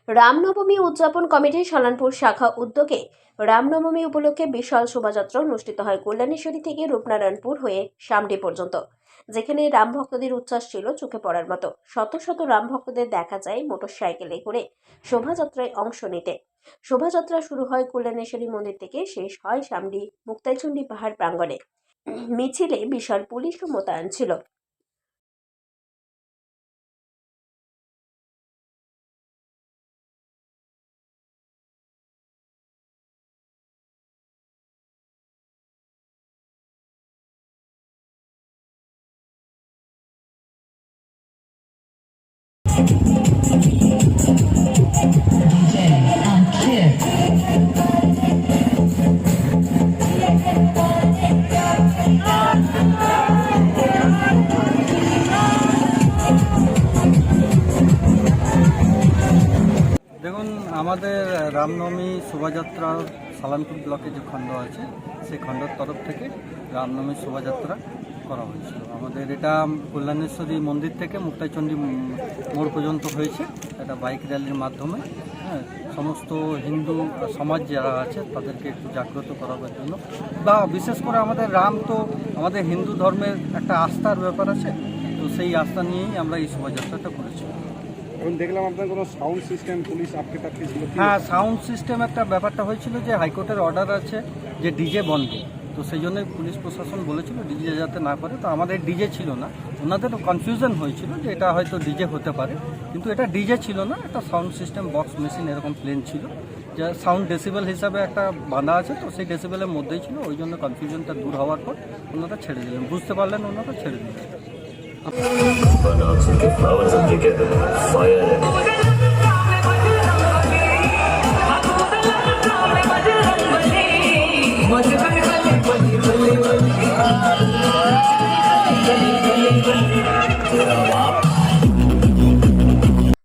রামনবমী উদযাপন কমিটির সলানপুর শাখা উদ্যোগে রামনবমী উপলক্ষে বিশাল শোভাযাত্রা অনুষ্ঠিত হয় কল্যাণেশ্বরী থেকে রূপনারায়ণপুর হয়ে সামডি পর্যন্ত, যেখানে রাম ভক্তদের উচ্ছ্বাস ছিল চোখে পড়ার মতো। শত শত রাম ভক্তদের দেখা যায় মোটরসাইকেলে করে শোভাযাত্রায় অংশ নিতে। শোভাযাত্রা শুরু হয় কল্যাণেশ্বরী মন্দির থেকে, শেষ হয় সামডি মুক্তাইচণ্ডী পাহাড় প্রাঙ্গণে। মিছিলে বিশাল পুলিশও মোতায়েন ছিল। দেখুন, আমাদের রামনবমী শোভাযাত্রার সালানপুর ব্লকে যে খণ্ড আছে সেই খণ্ডের তরফ থেকে রামনবমী শোভাযাত্রা করা হয়েছিল। আমাদের এটা কল্যাণেশ্বরী মন্দির থেকে মুক্তাইচণ্ডী মোড় পর্যন্ত হয়েছে। এটা বাইক র্যালির মাধ্যমে সমস্ত হিন্দু সমাজ যারা আছে তাদেরকে একটু জাগ্রত করাবার জন্য, বা বিশেষ করে আমাদের রাম তো আমাদের হিন্দু ধর্মের একটা আস্থার ব্যাপার আছে, তো সেই আস্থা নিয়েই আমরা এই শোভাযাত্রাটা করেছি। এখন দেখলাম আপনার কোনো সাউন্ড সিস্টেম পুলিশ আটকে টাটকে ছিল। হ্যাঁ, সাউন্ড সিস্টেম একটা ব্যাপারটা হয়েছিল যে হাইকোর্টের অর্ডার আছে যে ডিজে বন্ধ, তো সেই জন্যই পুলিশ প্রশাসন বলেছিল ডিজে যাতে না করে। তো আমাদের ডিজে ছিল না, ওনাদের কনফিউশন হয়েছিল যে এটা হয়তো ডিজে হতে পারে, কিন্তু এটা ডিজে ছিল না, একটা সাউন্ড সিস্টেম বক্স মেশিন এরকম প্লেন ছিল, যা সাউন্ড ডেসিবেল হিসাবে একটা বাঁধা আছে, তো সেই ডেসিবেলের মধ্যেই ছিল। ওই জন্য কনফিউশনটা দূর হওয়ার পর ওনারা ছেড়ে দিলেন, বুঝতে পারলেন ওনারা ছেড়ে দিলেন।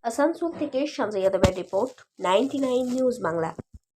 আসানসোল থেকে সঞ্জয় যাদবের রিপোর্ট, 99 নিউজ বাংলা।